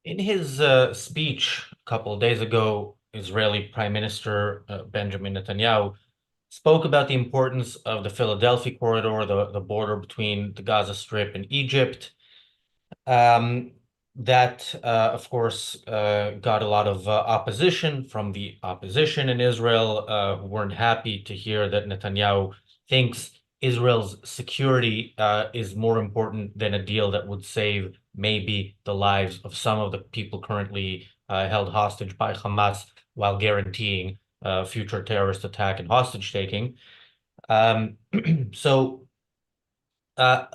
In his speech a couple of days ago, Israeli Prime Minister Benjamin Netanyahu spoke about the importance of the Philadelphia corridor, the border between the Gaza Strip and Egypt. Um, that, of course, got a lot of opposition from the opposition in Israel, who weren't happy to hear that Netanyahu thinks Israel's security is more important than a deal that would save maybe the lives of some of the people currently held hostage by Hamas while guaranteeing future terrorist attack and hostage taking. Um, so uh,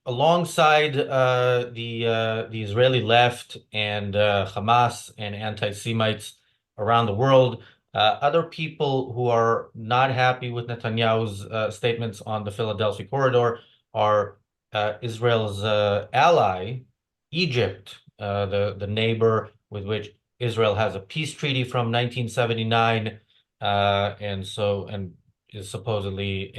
alongside the Israeli left and Hamas and anti-Semites around the world, other people who are not happy with Netanyahu's statements on the Philadelphia corridor are Israel's ally, Egypt, the neighbor with which Israel has a peace treaty from 1979, and is supposedly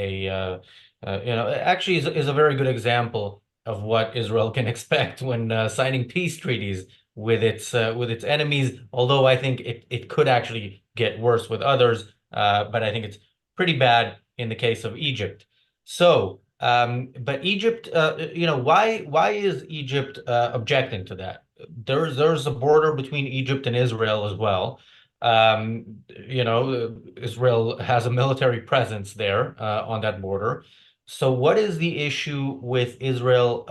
actually is a very good example of what Israel can expect when signing peace treaties with its enemies. Although I think it could actually get worse with others, but I think it's pretty bad in the case of Egypt. So, but Egypt, why is Egypt objecting to that? There's a border between Egypt and Israel as well. Israel has a military presence there on that border. So what is the issue with Israel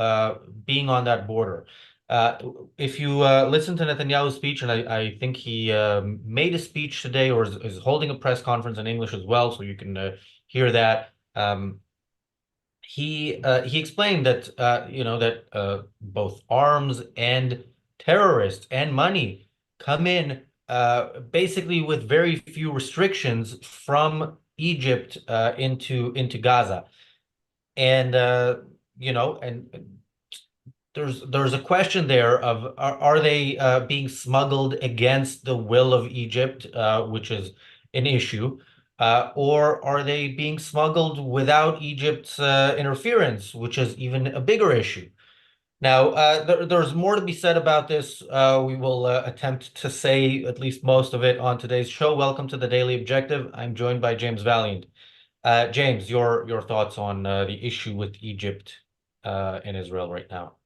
being on that border? Uh, if you listen to Netanyahu's speech, and I think he made a speech today or is holding a press conference in English as well, so you can hear that. He explained that that both arms and terrorists and money come in basically with very few restrictions from Egypt into Gaza. And and there's a question there of are they being smuggled against the will of Egypt, which is an issue, or are they being smuggled without Egypt's interference, which is even a bigger issue? Now, there's more to be said about this. We will attempt to say at least most of it on today's show. Welcome to the Daily Objective. I'm joined by James Valliant. James, your thoughts on the issue with Egypt and Israel right now?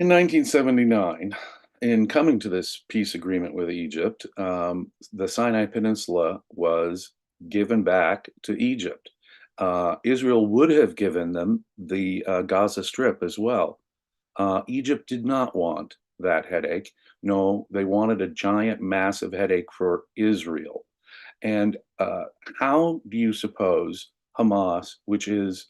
In 1979, in coming to this peace agreement with Egypt, the Sinai Peninsula was given back to Egypt. Israel would have given them the Gaza Strip as well. Egypt did not want that headache. No, they wanted a giant, massive headache for Israel. And how do you suppose Hamas, which is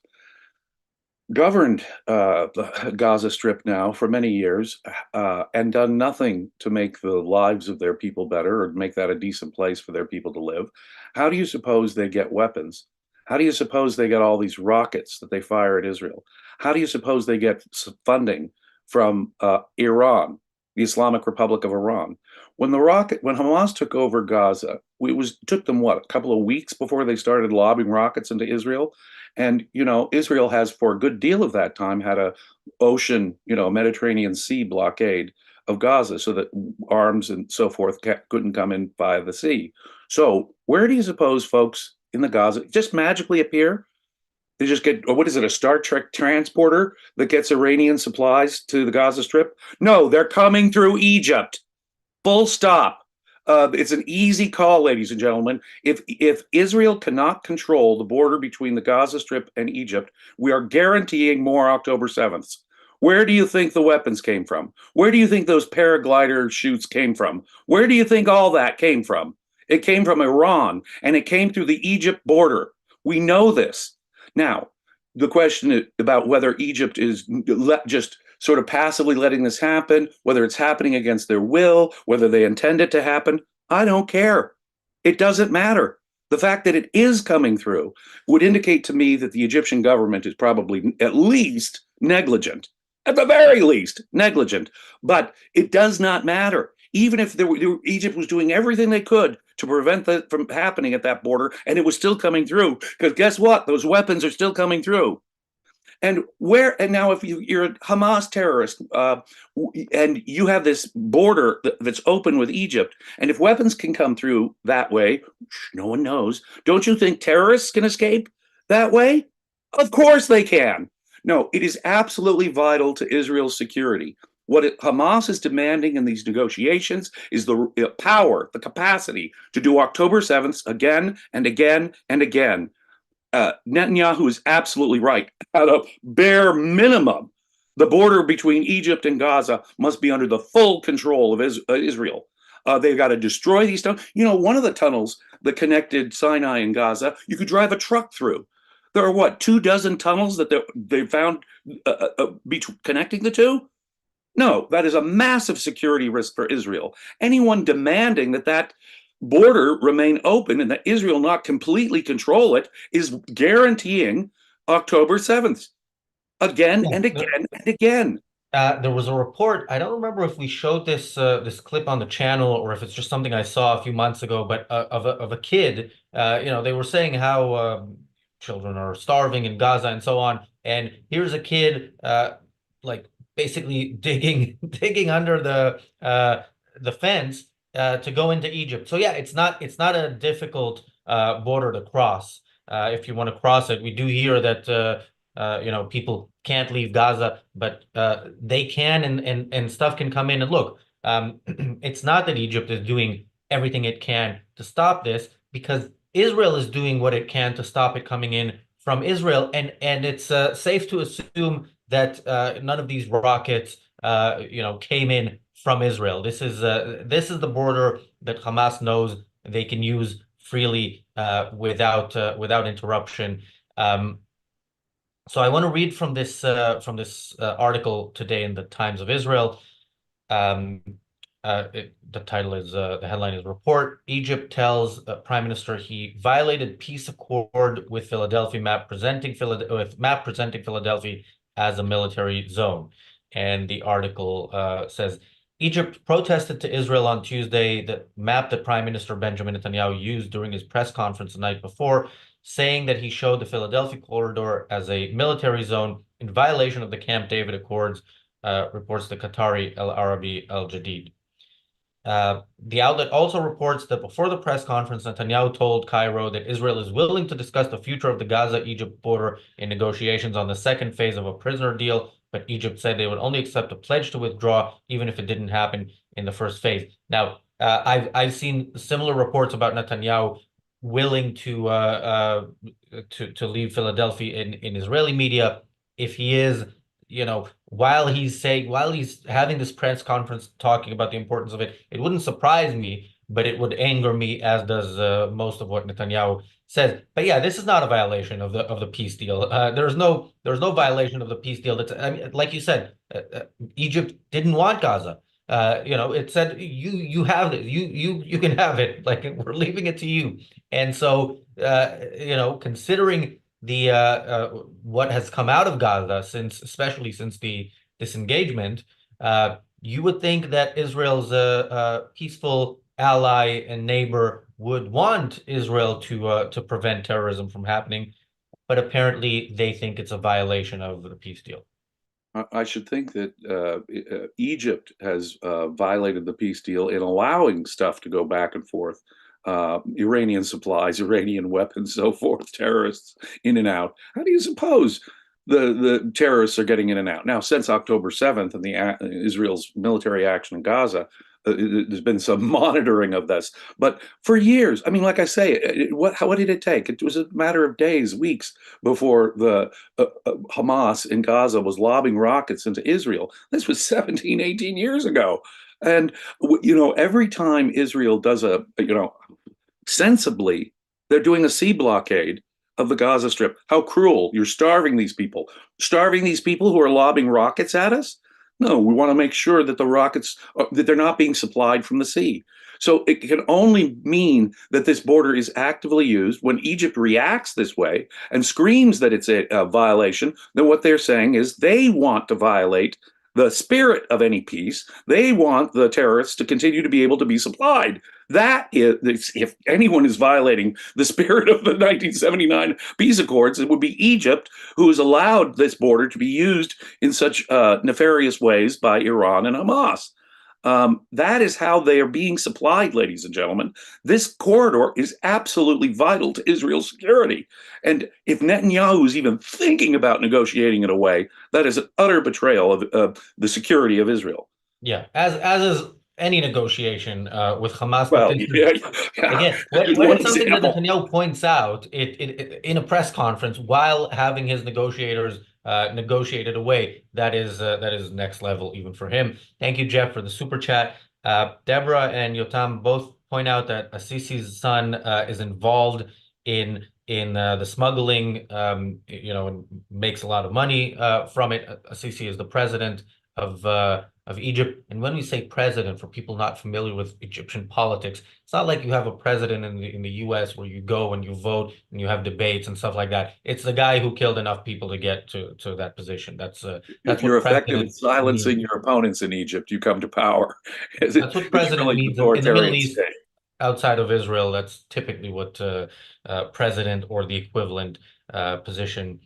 governed the Gaza Strip now for many years and done nothing to make the lives of their people better or make that a decent place for their people to live. How do you suppose they get weapons? How do you suppose they get all these rockets that they fire at Israel? How do you suppose they get funding from Iran, the Islamic Republic of Iran? When Hamas took over Gaza, took them what, a couple of weeks before they started lobbing rockets into Israel. And, Israel has for a good deal of that time had a ocean, Mediterranean Sea blockade of Gaza so that arms and so forth couldn't come in by the sea. So where do you suppose folks in the Gaza just magically appear? They just get, what is it, a Star Trek transporter that gets Iranian supplies to the Gaza Strip? No, they're coming through Egypt. Full stop. It's an easy call, ladies and gentlemen. If Israel cannot control the border between the Gaza Strip and Egypt, we are guaranteeing more October 7th. Where do you think the weapons came from? Where do you think those paraglider shoots came from? Where do you think all that came from? It came from Iran, and it came through the Egypt border. We know this. Now, the question about whether Egypt is just sort of passively letting this happen, whether it's happening against their will, whether they intend it to happen, I don't care. It doesn't matter. The fact that it is coming through would indicate to me that the Egyptian government is probably at least negligent, at the very least negligent. But it does not matter. Even if Egypt was doing everything they could to prevent that from happening at that border, and it was still coming through, because guess what? Those weapons are still coming through. And now if you're a Hamas terrorist, and you have this border that's open with Egypt, and if weapons can come through that way, no one knows. Don't you think terrorists can escape that way? Of course they can. No, it is absolutely vital to Israel's security. What Hamas is demanding in these negotiations is the power, the capacity to do October 7th again and again and again. Netanyahu is absolutely right. At a bare minimum, the border between Egypt and Gaza must be under the full control of Israel. They've got to destroy these tunnels. You know, one of the tunnels that connected Sinai and Gaza, you could drive a truck through. There are what, 24 tunnels that they found connecting the two? No, that is a massive security risk for Israel. Anyone demanding that border remain open and that Israel not completely control it is guaranteeing October 7th again and again and again. There was a report. I don't remember if we showed this clip on the channel or if it's just something I saw a few months ago, but of a kid. They were saying how children are starving in Gaza and so on. And here's a kid like basically digging under the fence to go into Egypt. So yeah, it's not a difficult border to cross. If you want to cross it, we do hear that people can't leave Gaza, but they can, and stuff can come in. And look, it's not that Egypt is doing everything it can to stop this, because Israel is doing what it can to stop it coming in from Israel, and it's safe to assume that none of these rockets, came in from Israel. This is the border that Hamas knows they can use freely without interruption. So I want to read from this article today in the Times of Israel. The headline is Report: Egypt tells Prime Minister he violated peace accord with Philadelphia map presenting Philadelphia as a military zone. And the article says Egypt protested to Israel on Tuesday the map that Prime Minister Benjamin Netanyahu used during his press conference the night before, saying that he showed the Philadelphia corridor as a military zone in violation of the Camp David Accords, reports the Qatari El Arabi Al Jadid. The outlet also reports that before the press conference, Netanyahu told Cairo that Israel is willing to discuss the future of the Gaza-Egypt border in negotiations on the second phase of a prisoner deal, but Egypt said they would only accept a pledge to withdraw, even if it didn't happen in the first phase. Now, I've seen similar reports about Netanyahu willing to leave Philadelphia in Israeli media. If he is, while he's having this press conference talking about the importance of it, it wouldn't surprise me, but it would anger me, as does most of what Netanyahu says. But yeah, this is not a violation of the peace deal. There's no violation of the peace deal. I mean, like you said, Egypt didn't want Gaza. It said you have it, you can have it. Like, we're leaving it to you. And so, considering the what has come out of Gaza especially since the disengagement, you would think that Israel's peaceful ally and neighbor would want Israel to prevent terrorism from happening, but apparently they think it's a violation of the peace deal. I should think that Egypt has violated the peace deal in allowing stuff to go back and forth. Iranian supplies, Iranian weapons, so forth, terrorists in and out. How do you suppose the terrorists are getting in and out? Now, since October 7th and Israel's military action in Gaza, there's been some monitoring of this. But for years, I mean, like I say, what did it take? It was a matter of days, weeks before the Hamas in Gaza was lobbing rockets into Israel. This was 17, 18 years ago. And, every time Israel does sensibly, they're doing a sea blockade of the Gaza Strip. How cruel. You're starving these people. Starving these people who are lobbing rockets at us? No, we want to make sure that the rockets, that they're not being supplied from the sea. So it can only mean that this border is actively used. When Egypt reacts this way and screams that it's a violation, then what they're saying is they want to violate the spirit of any peace. They want the terrorists to continue to be able to be supplied. That is, if anyone is violating the spirit of the 1979 peace accords, it would be Egypt, who has allowed this border to be used in such nefarious ways by Iran and Hamas. That is how they are being supplied, ladies and gentlemen. This corridor is absolutely vital to Israel's security. And if Netanyahu is even thinking about negotiating it away, that is an utter betrayal of the security of Israel. Yeah, as is any negotiation with Hamas, but Well, this is yeah, yeah. again Just when one it's something that example. Netanyahu points out in a press conference while having his negotiators negotiate it away. That is next level even for him. Thank you, Jeff, for the super chat. Deborah and Yotam both point out that Assisi's son is involved in the smuggling, and makes a lot of money from it. Assisi is the president of Egypt. And when we say president, for people not familiar with Egyptian politics, it's not like you have a president in the US where you go and you vote and you have debates and stuff like that. It's the guy who killed enough people to get to that position. If That's you're what effective at president silencing means. your opponents in Egypt, you come to power. That's what It's president really an means in the Middle authoritarian East. state. Outside of Israel, that's typically what president or the equivalent position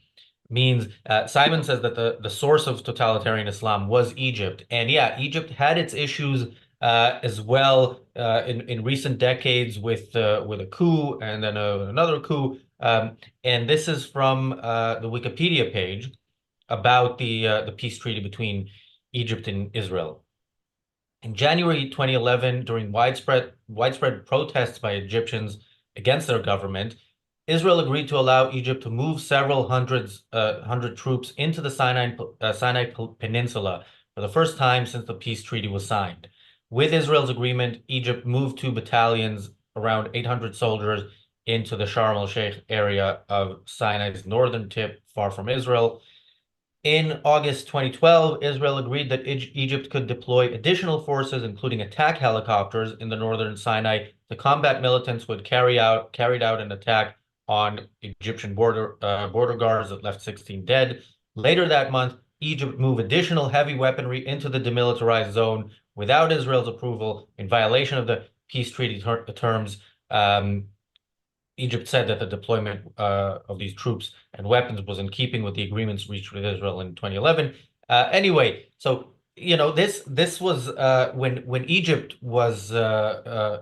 means. Simon says that the source of totalitarian Islam was Egypt, and yeah, Egypt had its issues as well in recent decades with a coup and then another coup. And this is from the Wikipedia page about the peace treaty between Egypt and Israel. In January 2011, during widespread protests by Egyptians against their government, Israel agreed to allow Egypt to move several hundred troops into the Sinai Peninsula for the first time since the peace treaty was signed. With Israel's agreement, Egypt moved 2 battalions, around 800 soldiers, into the Sharm el-Sheikh area of Sinai's northern tip, far from Israel. In August 2012, Israel agreed that Egypt could deploy additional forces, including attack helicopters, in the northern Sinai to combat militants who had carried out an attack on Egyptian border guards that left 16 dead. Later that month, Egypt moved additional heavy weaponry into the demilitarized zone without Israel's approval, in violation of the peace treaty terms. Egypt said that the deployment of these troops and weapons was in keeping with the agreements reached with Israel in 2011. Anyway, so this was when Egypt was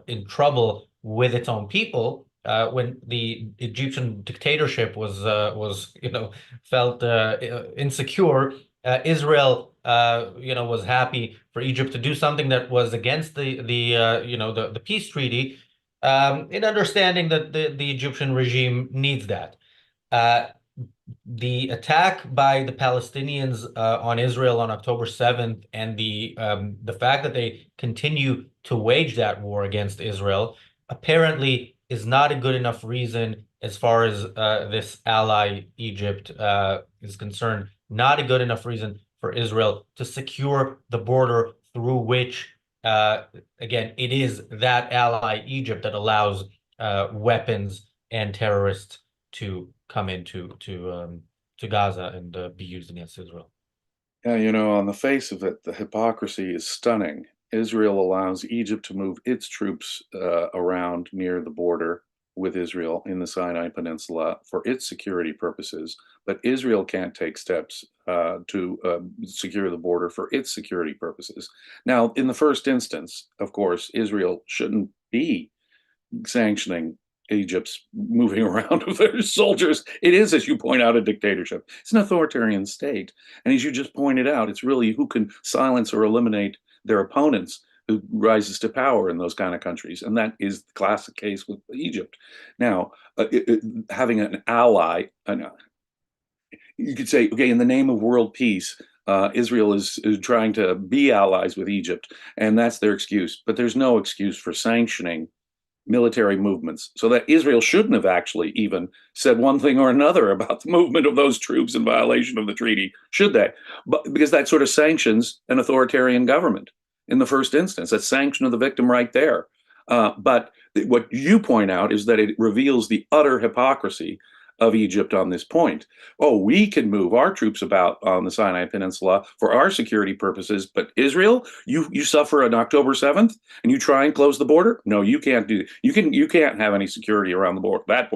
in trouble with its own people, when the Egyptian dictatorship was felt insecure. Israel was happy for Egypt to do something that was against the peace treaty, in understanding that the Egyptian regime needs that. Uh, the attack by the Palestinians on Israel on October 7th, and the fact that they continue to wage that war against Israel, apparently is not a good enough reason, as far as this ally Egypt is concerned, not a good enough reason for Israel to secure the border through which, uh, again, it is that ally Egypt that allows weapons and terrorists to come into to Gaza and be used against Israel. Yeah, on the face of it, the hypocrisy is stunning. Israel allows Egypt to move its troops around near the border with Israel in the Sinai Peninsula for its security purposes, but Israel can't take steps to secure the border for its security purposes. Now, in the first instance, of course, Israel shouldn't be sanctioning Egypt's moving around of their soldiers. It is, as you point out, a dictatorship. It's an authoritarian state. And as you just pointed out, it's really who can silence or eliminate their opponents who rises to power in those kind of countries. And that is the classic case with Egypt. Now, having an ally, you could say, okay, in the name of world peace, Israel is trying to be allies with Egypt, and that's their excuse. But there's no excuse for sanctioning military movements, so that Israel shouldn't have actually even said one thing or another about the movement of those troops in violation of the treaty, should they? But because that sort of sanctions an authoritarian government in the first instance, that's sanction of the victim right there. But what you point out is that it reveals the utter hypocrisy of Egypt on this point. Oh, we can move our troops about on the Sinai Peninsula for our security purposes, but Israel, you suffer on October 7th and you try and close the border? No, you can't do. You can't have any security around the border, that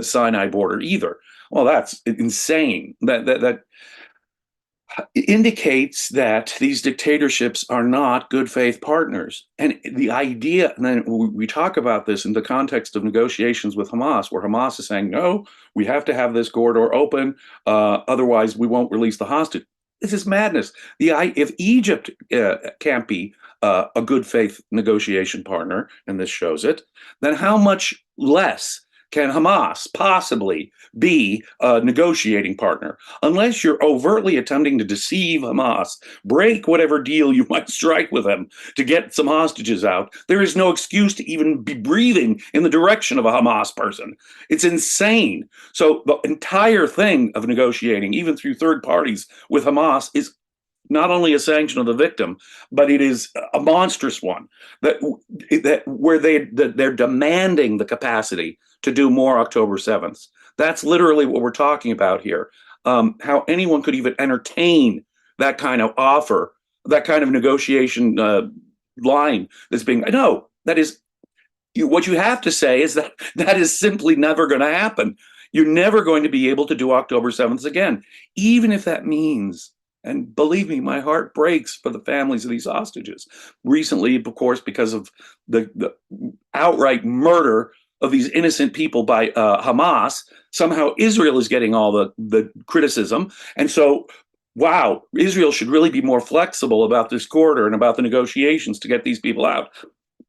Sinai border either. Well, that's insane. That indicates that these dictatorships are not good faith partners. And the idea, and then we talk about this in the context of negotiations with Hamas, where Hamas is saying, no, we have to have this corridor open, otherwise we won't release the hostage. This is madness. If Egypt can't be a good faith negotiation partner, and this shows it, then how much less can Hamas possibly be a negotiating partner? Unless you're overtly attempting to deceive Hamas, break whatever deal you might strike with them to get some hostages out, there is no excuse to even be breathing in the direction of a Hamas person. It's insane. So the entire thing of negotiating, even through third parties with Hamas, is not only a sanction of the victim, but it is a monstrous one where they're demanding the capacity to do more October 7th. That's literally what we're talking about here. How anyone could even entertain that kind of offer, that kind of negotiation line that's being, no, that is, what you have to say is that is simply never going to happen. You're never going to be able to do October 7th again, even if that means, and believe me, my heart breaks for the families of these hostages. Recently, of course, because of the outright murder of these innocent people by Hamas, somehow Israel is getting all the criticism. And so, wow, Israel should really be more flexible about this corridor and about the negotiations to get these people out.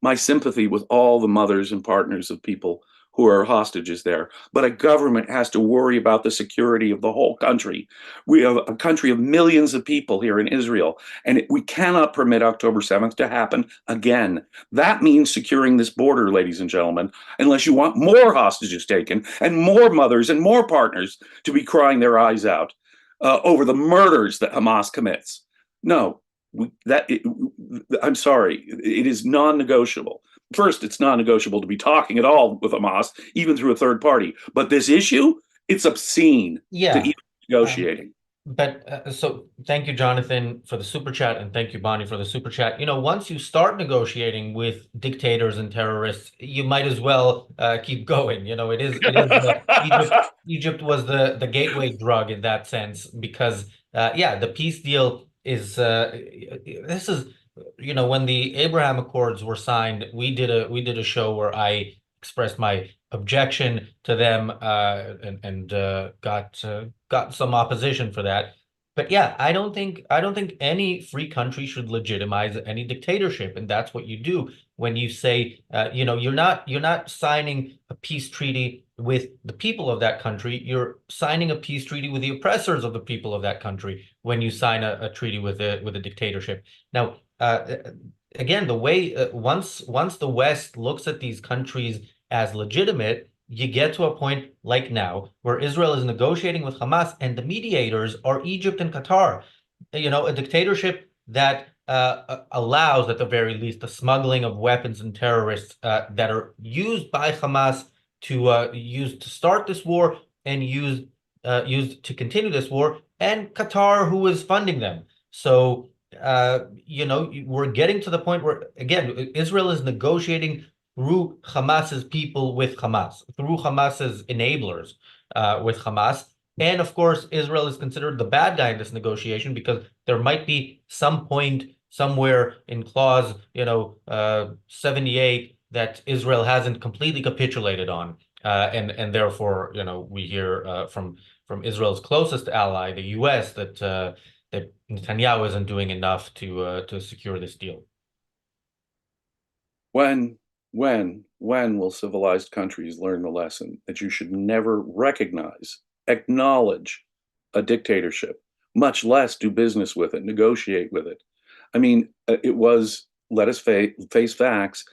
My sympathy with all the mothers and partners of people who are hostages there. But a government has to worry about the security of the whole country. We have a country of millions of people here in Israel, and we cannot permit October 7th to happen again. That means securing this border, ladies and gentlemen, unless you want more hostages taken and more mothers and more partners to be crying their eyes out over the murders that Hamas commits. No, I'm sorry, it is non-negotiable. First, it's non-negotiable to be talking at all with Hamas, even through a third party. But this issue, it's obscene to Yeah. even negotiating. So thank you, Jonathan, for the super chat, and thank you, Bonnie, for the super chat. Once you start negotiating with dictators and terrorists, you might as well keep going. Egypt was the gateway drug in that sense because the peace deal is this is when the Abraham Accords were signed, we did a show where I expressed my objection to them and got some opposition for that. But yeah, I don't think any free country should legitimize any dictatorship, and that's what you do when you say you're not signing a peace treaty with the people of that country. You're signing a peace treaty with the oppressors of the people of that country when you sign a treaty with a dictatorship. Now, again, the way once the West looks at these countries as legitimate, you get to a point like now where Israel is negotiating with Hamas and the mediators are Egypt and Qatar. A dictatorship that allows, at the very least, the smuggling of weapons and terrorists that are used by Hamas to use to start this war and used to continue this war, and Qatar, who is funding them. So we're getting to the point where, again, Israel is negotiating through Hamas's people with Hamas, through Hamas's enablers with Hamas. And of course, Israel is considered the bad guy in this negotiation because there might be some point somewhere in clause 78 that Israel hasn't completely capitulated on. And therefore, we hear from Israel's closest ally, the US, that Netanyahu isn't doing enough to secure this deal. When will civilized countries learn the lesson that you should never acknowledge a dictatorship, much less do business with it, negotiate with it? I mean, it was, let us face facts,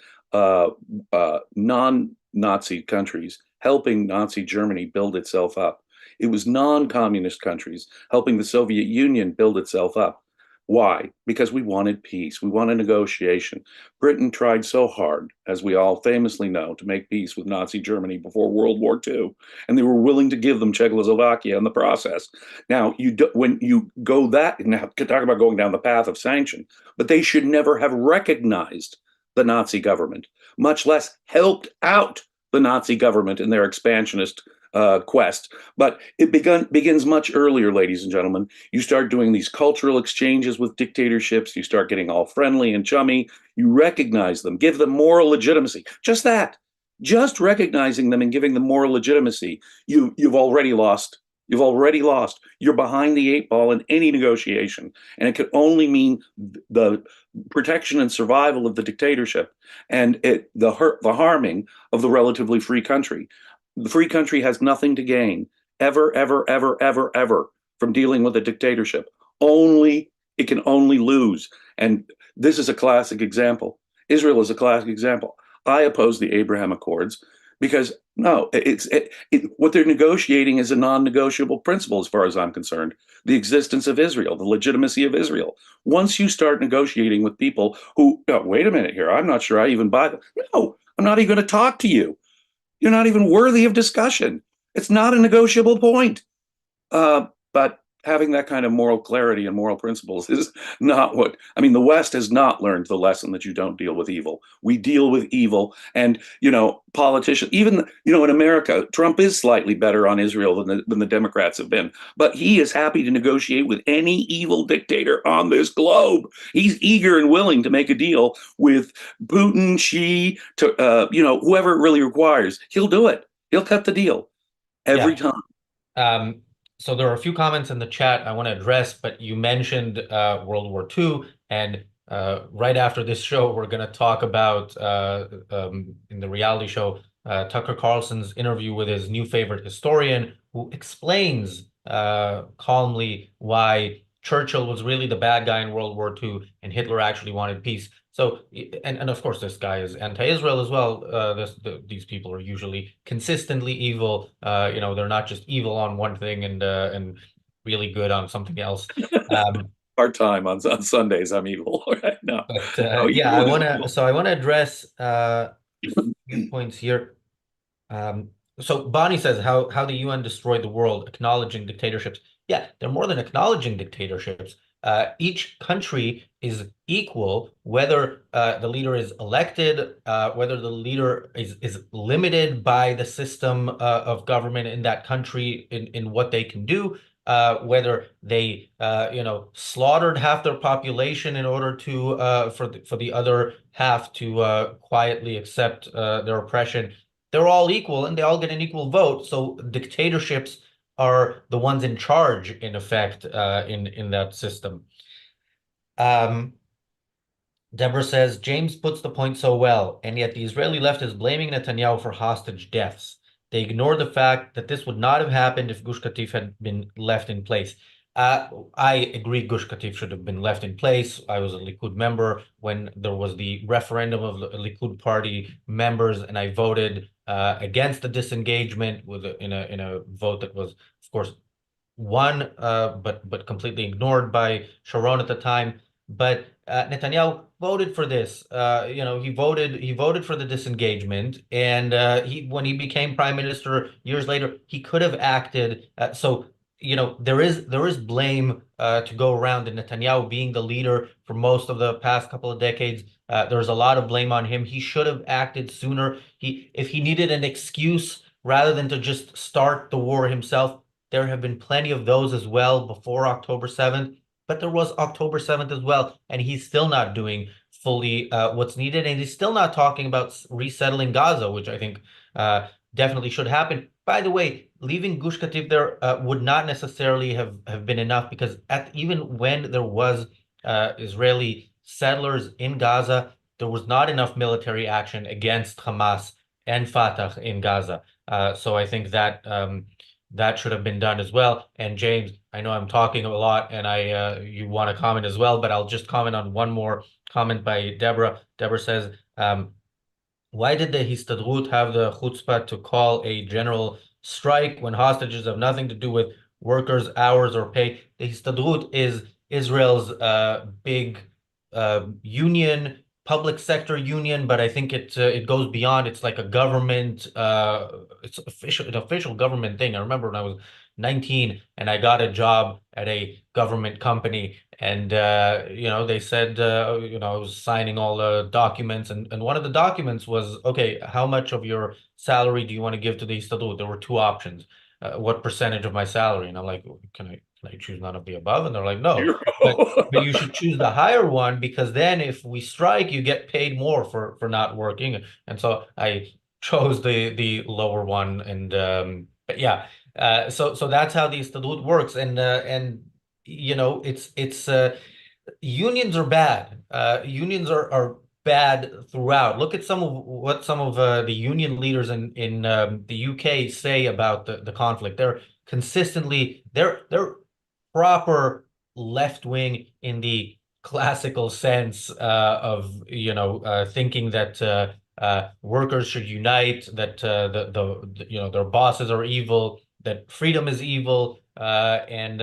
non-Nazi countries helping Nazi Germany build itself up. It was non-communist countries helping the Soviet Union build itself up. Why? Because we wanted peace. We wanted negotiation. Britain tried so hard, as we all famously know, to make peace with Nazi Germany before World War II, and they were willing to give them Czechoslovakia in the process. Now, when you go that, now talk about going down the path of sanction, but they should never have recognized the Nazi government, much less helped out the Nazi government in their expansionist quest. But it begins much earlier, ladies and gentlemen. You start doing these cultural exchanges with dictatorships. You start getting all friendly and chummy. You recognize them, give them moral legitimacy. Just that. Just recognizing them and giving them moral legitimacy, you've already lost. You've already lost. You're behind the eight ball in any negotiation. And it could only mean the protection and survival of the dictatorship and the harming of the relatively free country. The free country has nothing to gain ever, ever, ever, ever, ever from dealing with a dictatorship. It can only lose. And this is a classic example. Israel is a classic example. I oppose the Abraham Accords because no, what they're negotiating is a non-negotiable principle as far as I'm concerned. The existence of Israel, the legitimacy of Israel. Once you start negotiating with people who, oh, wait a minute here, I'm not sure I even buy them. No, I'm not even going to talk to you. You're not even worthy of discussion. It's not a negotiable point. But having that kind of moral clarity and moral principles is not what, I mean, the West has not learned the lesson that you don't deal with evil. We deal with evil. And, politicians, even, in America, Trump is slightly better on Israel than the Democrats have been. But he is happy to negotiate with any evil dictator on this globe. He's eager and willing to make a deal with Putin, Xi, whoever it really requires. He'll do it. He'll cut the deal every time. So there are a few comments in the chat I want to address, but you mentioned World War II, and right after this show, we're going to talk about, in the reality show, Tucker Carlson's interview with his new favorite historian, who explains calmly why Churchill was really the bad guy in World War II, and Hitler actually wanted peace. So, and of course, this guy is anti-Israel as well. These people are usually consistently evil. They're not just evil on one thing and really good on something else. Part time on Sundays, I'm evil. Right? No. But yeah, I want to address a few points here. So Bonnie says, how the UN destroyed the world, acknowledging dictatorships. Yeah, they're more than acknowledging dictatorships. Each country is equal, whether the leader is elected, whether the leader is limited by the system of government in that country in what they can do, whether they slaughtered half their population in order to for the other half to quietly accept their oppression. They're all equal and they all get an equal vote. So dictatorships are the ones in charge, in effect, in that system. Deborah says, James puts the point so well, and yet the Israeli left is blaming Netanyahu for hostage deaths. They ignore the fact that this would not have happened if Gush Katif had been left in place. I agree Gush Katif should have been left in place. I was a Likud member when there was the referendum of the Likud party members, and I voted against the disengagement in a vote that was, of course, won, but completely ignored by Sharon at the time. But Netanyahu voted for this. He voted for the disengagement, and when he became prime minister years later, he could have acted. So there is blame to go around, and Netanyahu being the leader for most of the past couple of decades, there's a lot of blame on him. He should have acted sooner. If he needed an excuse rather than to just start the war himself, there have been plenty of those as well before October 7th. But there was October 7th as well, and he's still not doing fully what's needed, and he's still not talking about resettling Gaza, which I think definitely should happen. By the way, leaving Gush Katif there would not necessarily have been enough, because even when there was Israeli settlers in Gaza, there was not enough military action against Hamas and Fatah in Gaza. So I think that that should have been done as well. And James, I know I'm talking a lot and you want to comment as well, but I'll just comment on one more comment by Deborah. Deborah says, why did the Histadrut have the chutzpah to call a general strike when hostages have nothing to do with workers' hours or pay? The Histadrut is Israel's big union, public sector union, but I think it goes beyond. It's like a government, it's an official government thing. I remember when I was 19 and I got a job at a government company, and they said, I was signing all the documents, and one of the documents was, okay, how much of your salary do you want to give to the Histadrut? There were two options. What percentage of my salary? And I'm like, can I choose none of the above? And they're like, no. But you should choose the higher one, because then if we strike, you get paid more for not working. And so I chose the lower one. And but yeah, so that's how the Istadut works. And it's unions are bad. Unions are bad throughout. Look at some of the union leaders in the UK say about the conflict. They're proper left wing in the classical sense of thinking that workers should unite, that their bosses are evil, that freedom is evil, and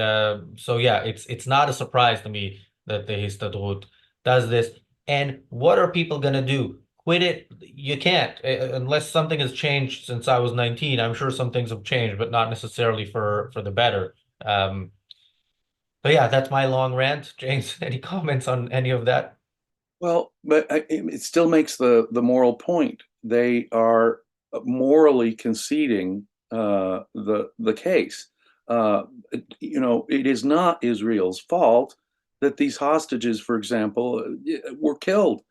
so yeah, it's not a surprise to me that the Histadrut does this. And what are people gonna do? Quit it? You can't, unless something has changed since I was 19. I'm sure some things have changed, but not necessarily for the better. But yeah, that's my long rant. James, any comments on any of that? Well, but it still makes the moral point. They are morally conceding the case. It is not Israel's fault that these hostages, for example, were killed.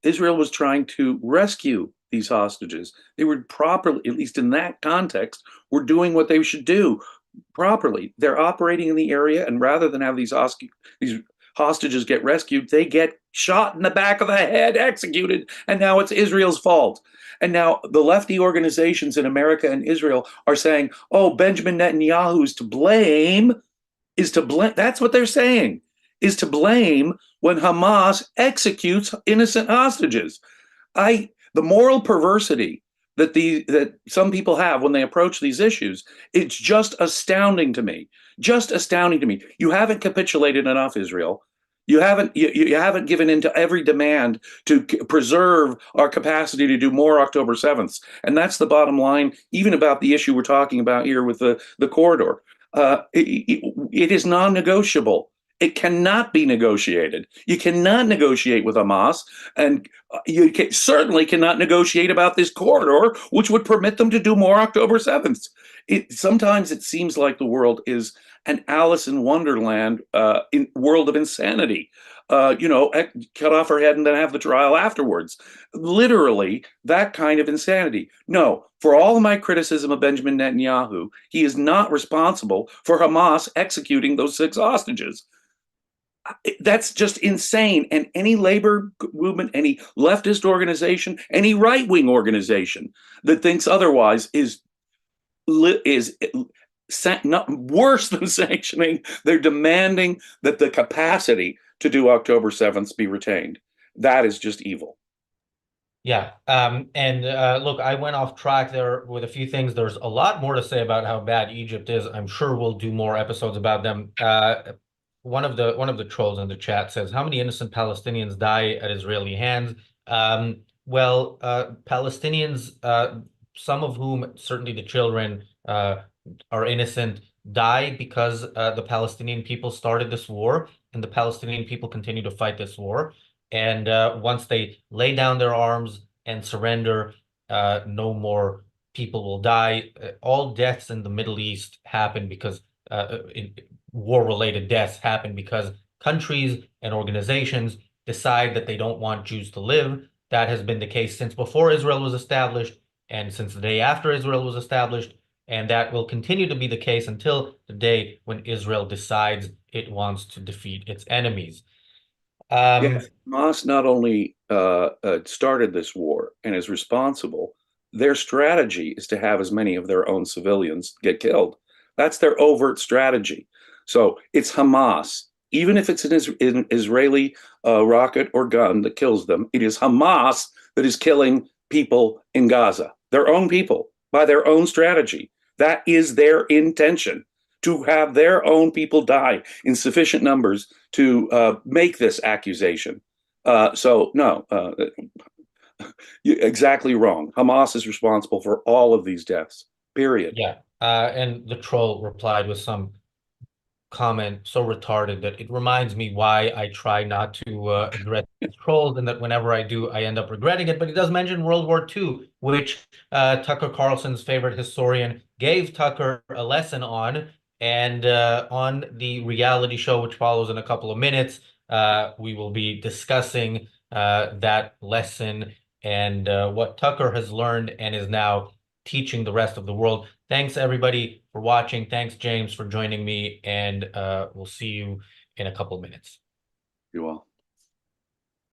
Israel was trying to rescue these hostages. They were properly, at least in that context, were doing what they should do properly. They're operating in the area, and rather than have these hostages get rescued, they get shot in the back of the head, executed, and now it's Israel's fault. And now the lefty organizations in America and Israel are saying, oh, Benjamin Netanyahu is to blame, is to blame. That's what they're saying, is to blame when Hamas executes innocent hostages. The moral perversity that some people have when they approach these issues, it's just astounding to me. Just astounding to me. You haven't capitulated enough, Israel. You haven't given in to every demand to preserve our capacity to do more October 7th. And that's the bottom line, even about the issue we're talking about here with the corridor. It is non-negotiable. It cannot be negotiated. You cannot negotiate with Hamas, and certainly cannot negotiate about this corridor, which would permit them to do more October 7th. Sometimes it seems like the world is an Alice in Wonderland world of insanity. Cut off her head and then have the trial afterwards. Literally, that kind of insanity. No, for all of my criticism of Benjamin Netanyahu, he is not responsible for Hamas executing those 6 hostages. That's just insane. And any labor movement, any leftist organization, any right-wing organization that thinks otherwise is not worse than sanctioning. They're demanding that the capacity to do October 7th be retained. That is just evil. Yeah. And look, I went off track there with a few things. There's a lot more to say about how bad Egypt is. I'm sure we'll do more episodes about them. One of the trolls in the chat says, how many innocent Palestinians die at Israeli hands? Well, Palestinians, some of whom, certainly the children, are innocent, die because the Palestinian people started this war, and the Palestinian people continue to fight this war. And once they lay down their arms and surrender, no more people will die. All deaths in the Middle East happen because war-related deaths happen because countries and organizations decide that they don't want Jews to live. That has been the case since before Israel was established and since the day after Israel was established. And that will continue to be the case until the day when Israel decides it wants to defeat its enemies. Yes, Hamas not only started this war and is responsible, their strategy is to have as many of their own civilians get killed. That's their overt strategy. So it's Hamas. Even if it's an Israeli rocket or gun that kills them, it is Hamas that is killing people in Gaza, their own people, by their own strategy. That is their intention. to have their own people die in sufficient numbers to make this accusation. So no, you're exactly wrong. Hamas is responsible for all of these deaths, period. Yeah. And the troll replied with some comment so retarded that it reminds me why I try not to address trolls, and that whenever I do, I end up regretting it. But he does mention World War II, which Tucker Carlson's favorite historian gave Tucker a lesson on. And on the reality show, which follows in a couple of minutes, we will be discussing that lesson and what Tucker has learned and is now teaching the rest of the world. Thanks, everybody, for watching. Thanks, James, for joining me, and we'll see you in a couple of minutes. You all.